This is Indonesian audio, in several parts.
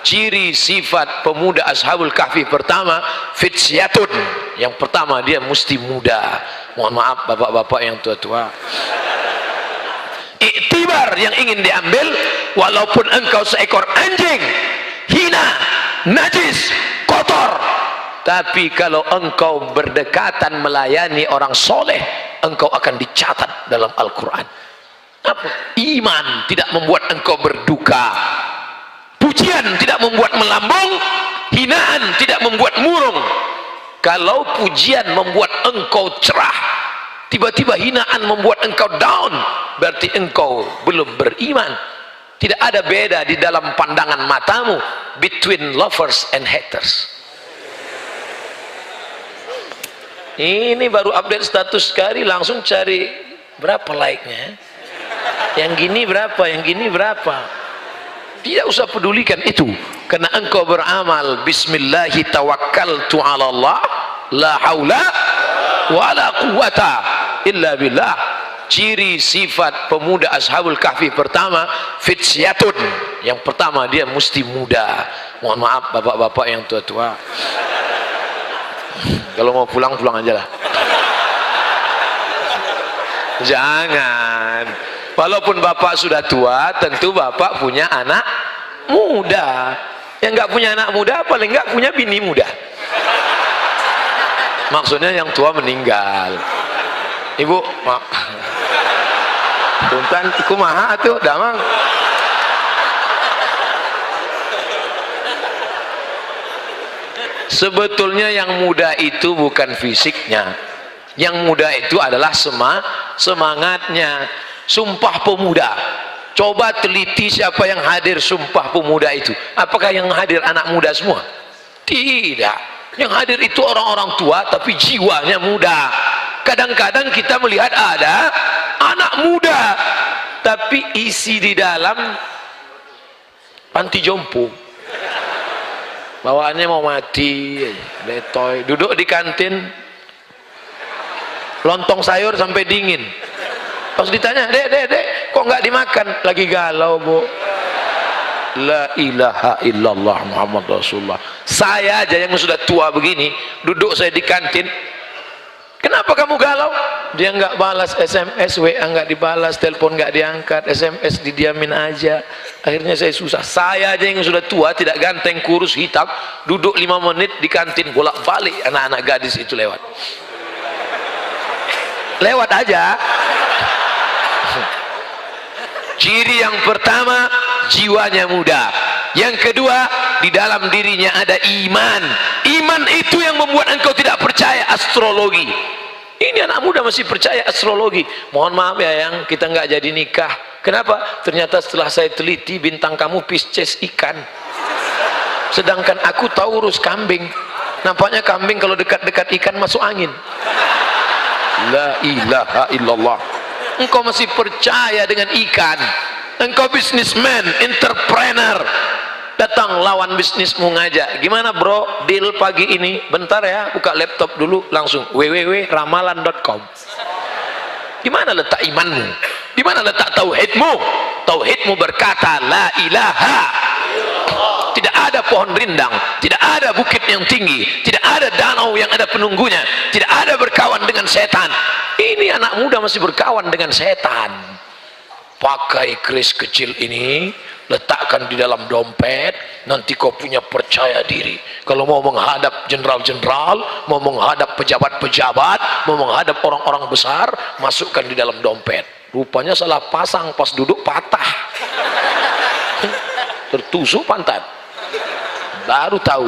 ciri sifat pemuda Ashabul Kahfi pertama, fitsyatun. Yang pertama, dia mesti muda. Mohon maaf bapak-bapak yang tua-tua. Iktibar yang ingin diambil, walaupun engkau seekor anjing, hina, najis, kotor, tapi kalau engkau berdekatan melayani orang soleh, engkau akan dicatat dalam Al-Quran. Apa? Iman tidak membuat engkau berduka, pujian tidak membuat melambung, hinaan tidak membuat murung. Kalau pujian membuat engkau cerah, tiba-tiba hinaan membuat engkau down, berarti engkau belum beriman. Tidak ada beda di dalam pandangan matamu between lovers and haters. Ini baru update status sekali, langsung cari berapa like-nya, yang gini berapa, yang gini berapa. Tidak usah pedulikan itu, karena engkau beramal bismillahi tawakkaltu ala Allah la haula wala quwata illa billah. Ciri sifat pemuda Ashabul Kahfi pertama, fitsyatun. Yang pertama, dia mesti muda. Mohon maaf bapak-bapak yang tua-tua, kalau mau pulang, pulang aja lah. Jangan. Walaupun bapak sudah tua, tentu bapak punya anak muda. Yang nggak punya anak muda, paling nggak punya bini muda. Maksudnya yang tua meninggal. Ibu, mak. Tuntan, kumaha tuh, damang. Sebetulnya yang muda itu bukan fisiknya. Yang muda itu adalah semangatnya. Sumpah Pemuda, coba teliti siapa yang hadir Sumpah Pemuda itu. Apakah yang hadir anak muda semua? Tidak. Yang hadir itu orang-orang tua tapi jiwanya muda. Kadang-kadang kita melihat ada anak muda tapi isi di dalam panti jompo, bawaannya mau mati, letoy, duduk di kantin lontong sayur sampai dingin. Pas ditanya, dek, kok nggak dimakan? Lagi galau, Bu. La ilaha illallah Muhammad Rasulullah. Saya aja yang sudah tua begini, duduk saya di kantin, kenapa kamu galau? Dia nggak balas SMS, WA nggak dibalas, telepon nggak diangkat, SMS didiamin aja. Akhirnya saya susah. Saya aja yang sudah tua, tidak ganteng, kurus, hitam, duduk 5 menit di kantin, bolak-balik anak-anak gadis itu lewat aja. Ciri yang pertama, jiwanya muda. Yang kedua, di dalam dirinya ada iman. Iman itu yang membuat engkau tidak percaya astrologi. Ini anak muda masih percaya astrologi. Mohon maaf ya, yang kita nggak jadi nikah. Kenapa? Ternyata setelah saya teliti, bintang kamu Pisces ikan, sedangkan aku Taurus kambing. Nampaknya kambing kalau dekat-dekat ikan masuk angin. La ilaha illallah. Engkau masih percaya dengan ikan. Engkau bisnismen, entrepreneur, datang lawan bisnismu ngajak, gimana bro, deal pagi ini? Bentar ya, buka laptop dulu, langsung www.ramalan.com. Gimana letak imanmu? Di mana letak tauhidmu? Tauhidmu berkata la ilaha. Tidak ada pohon rindang, tidak ada bukit yang tinggi, tidak ada danau yang ada penunggunya, tidak ada berkawan dengan setan. Ini anak muda masih berkawan dengan setan. Pakai kris kecil ini, letakkan di dalam dompet, nanti kau punya percaya diri. Kalau mau menghadap jenderal-jenderal, mau menghadap pejabat-pejabat, mau menghadap orang-orang besar, masukkan di dalam dompet. Rupanya salah pasang, pas duduk patah, tertusuk pantat. Baru tahu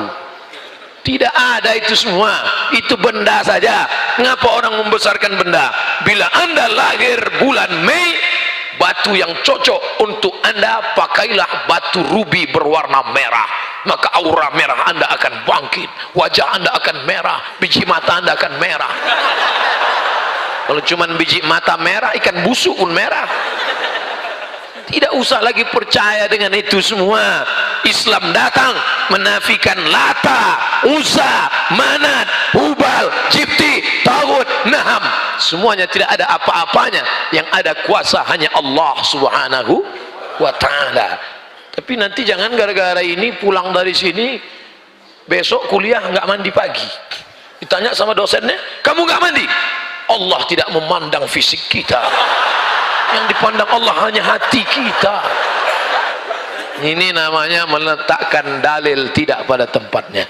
tidak ada itu semua, itu benda saja. Ngapa orang membesarkan benda? Bila anda lahir bulan Mei, batu yang cocok untuk anda, pakailah batu rubi berwarna merah, maka aura merah anda akan bangkit, wajah anda akan merah, biji mata anda akan merah. Kalau cuman biji mata merah, ikan busuk pun merah. Tidak usah lagi percaya dengan itu semua. Islam datang menafikan Lata, Uzza, Manat, Hubal, Jibti, Tagut, Naham. Semuanya tidak ada apa-apanya. Yang ada kuasa hanya Allah Subhanahu wa ta'ala. Tapi nanti jangan gara-gara ini pulang dari sini besok kuliah nggak mandi pagi. Ditanya sama dosennya, kamu nggak mandi? Allah tidak memandang fisik kita, yang dipandang Allah hanya hati kita. Ini namanya meletakkan dalil tidak pada tempatnya.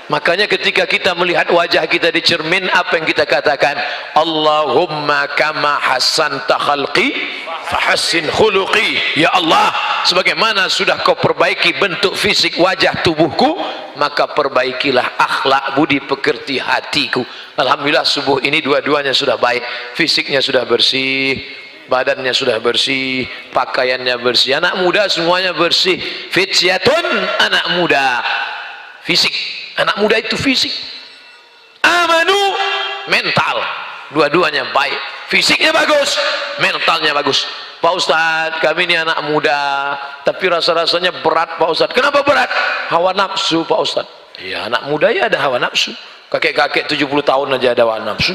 Makanya ketika kita melihat wajah kita di cermin, apa yang kita katakan? Allahumma kama hasanta khalqi fahassin khuluqi. Ya Allah, sebagaimana sudah kau perbaiki bentuk fisik wajah tubuhku, maka perbaikilah akhlak budi pekerti hatiku. Alhamdulillah subuh ini dua-duanya sudah baik. Fisiknya sudah bersih, badannya sudah bersih, pakaiannya bersih. Anak muda semuanya bersih. Fityatun, anak muda. Fisik, anak muda itu fisik. Amanu, mental. Dua-duanya baik. Fisiknya bagus, mentalnya bagus. Pak Ustadz, kami ini anak muda, tapi rasa-rasanya berat Pak Ustadz. Kenapa berat? Hawa nafsu Pak Ustadz. Ya, anak muda ya ada hawa nafsu. Kakek-kakek 70 tahun aja ada hawa nafsu.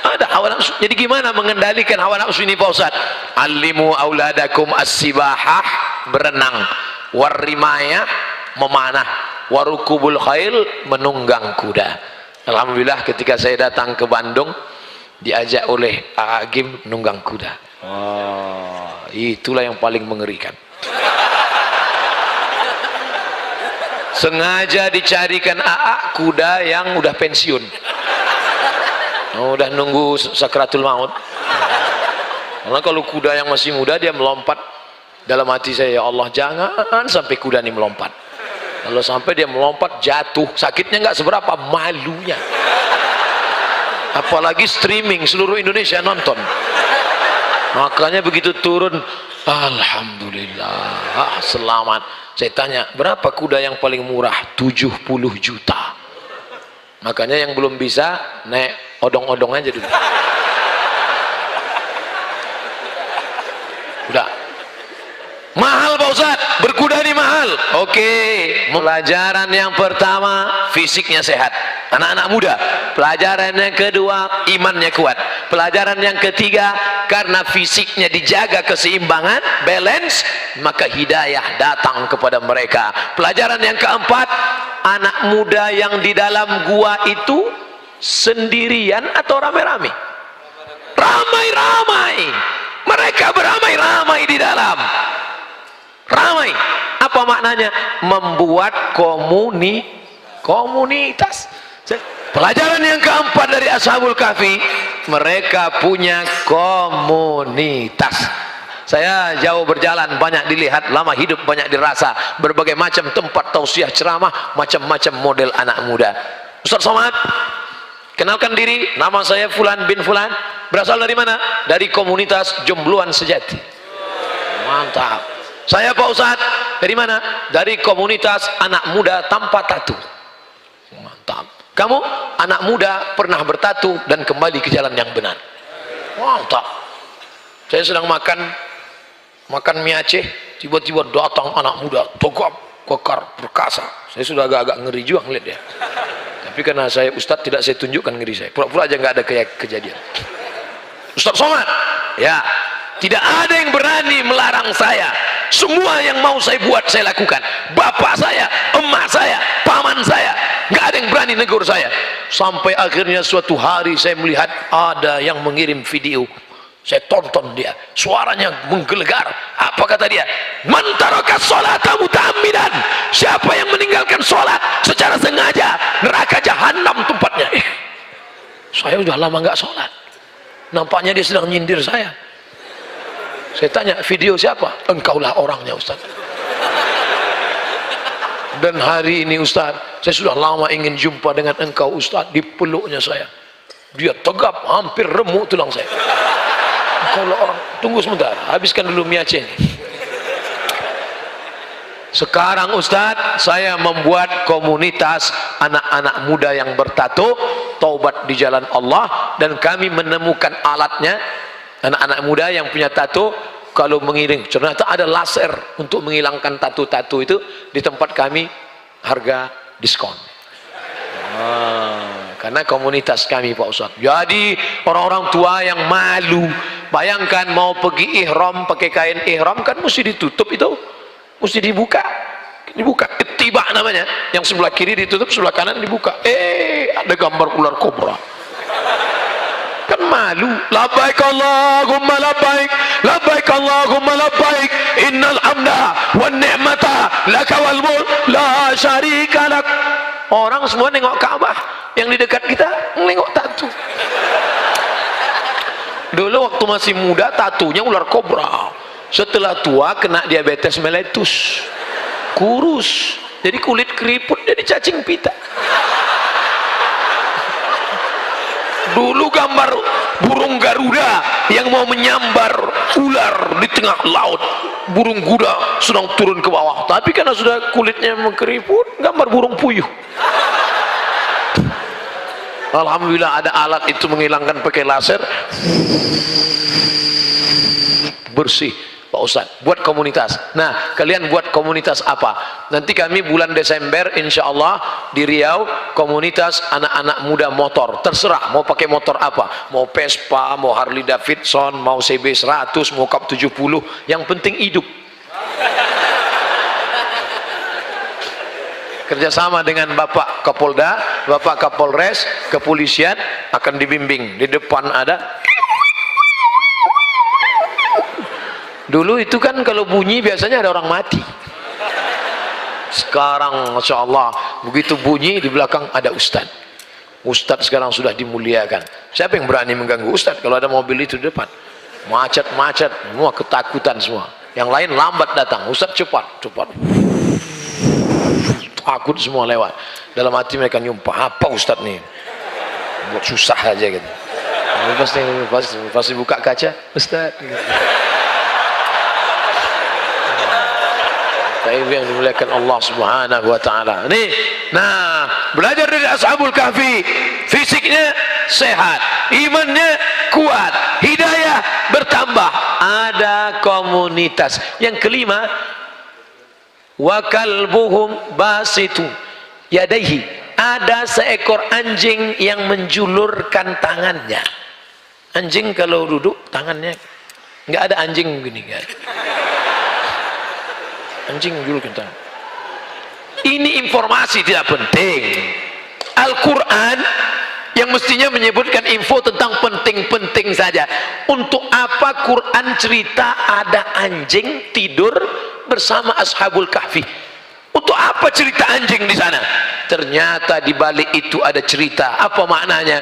Ada hawa nafsu. Jadi gimana mengendalikan hawa nafsu ini Pak Ustadz? Alimu auladakum as-sibahah, berenang. Warrimaya, memanah. Warukubul khail, menunggang kuda. Alhamdulillah ketika saya datang ke Bandung, diajak oleh Agim menunggang kuda. Itulah yang paling mengerikan. Sengaja dicarikan kuda yang udah pensiun, udah nunggu sakratul maut. Karena kalau kuda yang masih muda dia melompat, dalam hati saya, ya Allah jangan sampai kuda ini melompat. Kalau sampai dia melompat jatuh, sakitnya nggak seberapa, malunya. Apalagi streaming seluruh Indonesia nonton. Makanya begitu turun, alhamdulillah selamat. Saya tanya, berapa kuda yang paling murah? 70 juta. Makanya yang belum bisa naik odong-odong aja dulu. Udah mahal Pak Ustadz, berkuda ini mahal. Oke, pelajaran yang pertama, fisiknya sehat, anak-anak muda. Pelajaran yang kedua, imannya kuat. Pelajaran yang ketiga, karena fisiknya dijaga keseimbangan, balance, maka hidayah datang kepada mereka. Pelajaran yang keempat, anak muda yang di dalam gua itu sendirian atau ramai-ramai? Ramai-ramai. Mereka beramai-ramai di dalam. Ramai, apa maknanya? Membuat komunitas. Pelajaran yang keempat dari Ashabul Kahfi, mereka punya komunitas. Saya jauh berjalan, banyak dilihat, lama hidup banyak dirasa, berbagai macam tempat tausiah ceramah, macam-macam model anak muda. Ustaz Somad, kenalkan diri, nama saya Fulan bin Fulan. Berasal dari mana? Dari komunitas Jombloan Sejati. Mantap. Saya Pak Ustadz, dari mana? Dari komunitas anak muda tanpa tato. Mantap. Kamu anak muda pernah bertatu dan kembali ke jalan yang benar. Mantap. Saya sedang makan mie Aceh, tiba-tiba datang anak muda, tegap, kekar, perkasa. Saya sudah agak-agak ngeri juga ngeliat dia. Tapi karena saya Ustadz, tidak saya tunjukkan ngeri saya. Pura-pura aja nggak ada kejadian. Ustadz Somad, ya, tidak ada yang berani melarang saya. Semua yang mau saya buat saya lakukan. Bapak saya, emak saya, paman saya, nggak ada yang berani negur saya. Sampai akhirnya suatu hari saya melihat ada yang mengirim video. Saya tonton dia, suaranya menggelegar. Apa kata dia? Man taraka sholata muta'ammidan. Siapa yang meninggalkan sholat secara sengaja, neraka jahanam tempatnya. Saya sudah lama nggak sholat. Nampaknya dia sedang nyindir saya. Saya tanya, video siapa? Engkaulah orangnya Ustaz. Dan hari ini Ustaz, saya sudah lama ingin jumpa dengan engkau Ustaz. Dipeluknya saya, dia tegap, hampir remuk tulang saya. Engkaulah orang. Tunggu sebentar, habiskan dulu mie Aceh ini. Sekarang Ustaz, saya membuat komunitas anak-anak muda yang bertato, taubat di jalan Allah, dan kami menemukan alatnya. Anak-anak muda yang punya tato, kalau mengiring, ternyata ada laser untuk menghilangkan tato-tato itu. Di tempat kami harga diskon. Karena komunitas kami Pak Ustaz. Jadi orang-orang tua yang malu Bayangkan mau pergi ihram, pakai kain ihram kan mesti ditutup itu, mesti dibuka, tiba namanya, yang sebelah kiri ditutup, sebelah kanan dibuka. Ada gambar ular kobra, kan malu. Labbaik Allahumma labbaik, labbaik Allahumma labbaik, innal hamda wan ni'mata laka wal mulk la syarika lak. Orang semua nengok Ka'bah, yang di dekat kita nengok tatu. Dulu waktu masih muda tatunya ular kobra, setelah tua kena diabetes meletus, kurus, jadi kulit keriput, jadi cacing pita. Dulu gambar burung Garuda yang mau menyambar ular di tengah laut, burung Garuda sedang turun ke bawah, tapi karena sudah kulitnya mengkeriput, gambar burung puyuh. Alhamdulillah ada alat itu menghilangkan pakai laser, bersih Pak Ustadz. Buat komunitas. Nah, kalian buat komunitas apa? Nanti kami bulan Desember insya Allah di Riau, komunitas anak-anak muda motor. Terserah mau pakai motor apa, mau Vespa, mau Harley Davidson, mau CB 100, mau Cup 70, yang penting hidup. Kerjasama dengan Bapak Kapolda, Bapak Kapolres, kepolisian akan dibimbing. Di depan ada. Dulu itu kan kalau bunyi biasanya ada orang mati. Sekarang Masya Allah, begitu bunyi di belakang ada Ustadz. Ustadz sekarang sudah dimuliakan. Siapa yang berani mengganggu Ustadz kalau ada mobil itu di depan? Macet-macet, semua ketakutan semua. Yang lain lambat datang, Ustadz cepat. Takut semua lewat. Dalam hati mereka nyumpah, apa Ustadz nih? Buat susah aja gitu. Pasti buka kaca, Ustadz. Gitu. Tapi yang dimuliakan Allah Subhanahu wa taala. Nih, nah, belajar dari Ashabul Kahfi, fisiknya sehat, imannya kuat, hidayah bertambah, ada komunitas. Yang kelima, wa kalbuhum basitu yadaihi, ada seekor anjing yang menjulurkan tangannya. Anjing kalau duduk tangannya, nggak ada anjing begini kan. Anjing menjulurkan tangan. Ini informasi tidak penting. Al-Quran yang mestinya menyebutkan info tentang penting-penting saja. Untuk apa Quran cerita ada anjing tidur bersama Ashabul Kahfi? Untuk apa cerita anjing di sana? Ternyata di balik itu ada cerita. Apa maknanya?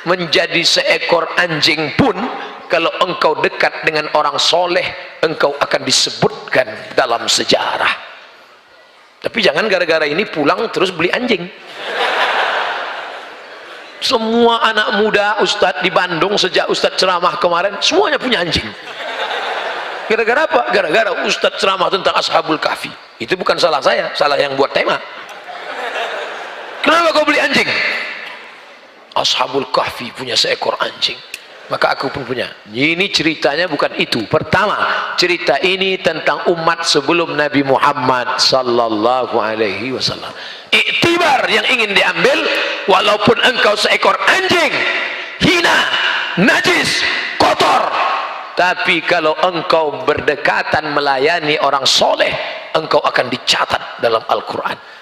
Menjadi seekor anjing pun kalau engkau dekat dengan orang soleh, engkau akan disebutkan dalam sejarah. Tapi jangan gara-gara ini pulang terus beli anjing. Semua anak muda Ustadz di Bandung sejak Ustadz ceramah kemarin semuanya punya anjing. Gara-gara apa? Gara-gara Ustadz ceramah tentang Ashabul Kahfi. Itu bukan salah saya, salah yang buat tema. Kenapa kau beli anjing? Ashabul Kahfi punya seekor anjing, maka aku pun punya. Ini ceritanya bukan itu. Pertama, cerita ini tentang umat sebelum Nabi Muhammad sallallahu alaihi wasallam. Iktibar yang ingin diambil, walaupun engkau seekor anjing, hina, najis, kotor, tapi kalau engkau berdekatan melayani orang soleh, engkau akan dicatat dalam Al-Quran.